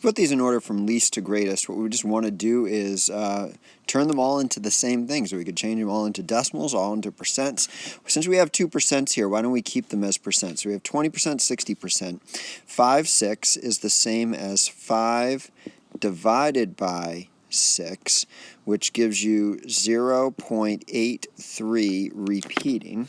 put these in order from least to greatest, what we just want to do is turn them all into the same thing. So we could change them all into decimals, all into percents. Since we have 2% here, why don't we keep them as percent? So we have 20%, 60%. 5/6 is the same as 5 divided by 6, which gives you 0.83 repeating.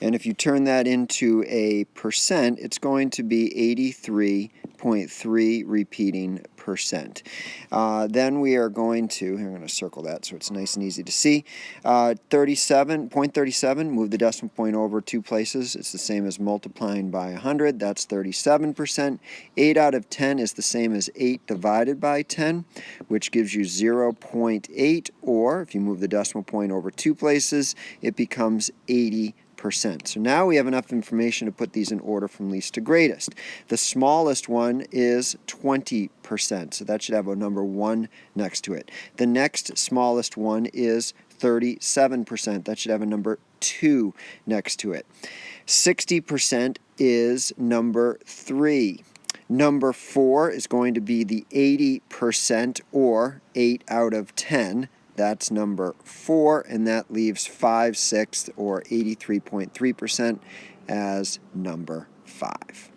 And if you turn that into a percent, it's going to be 83.3 repeating percent. Then we are going to, I'm going to circle that so it's nice and easy to see. 0.37, move the decimal point over 2 places. It's the same as multiplying by 100. That's 37%. 8 out of 10 is the same as 8 divided by 10, which gives you 0.8, or if you move the decimal point over 2 places, it becomes 80%. So now we have enough information to put these in order from least to greatest. The smallest one is 20%, so that should have a number 1 next to it. The next smallest one is 37%. That should have a number 2 next to it. 60% is number 3. Number 4 is going to be the 80%, or 8 out of 10. That's number 4, and that leaves 5/6, or 83.3%, as number 5.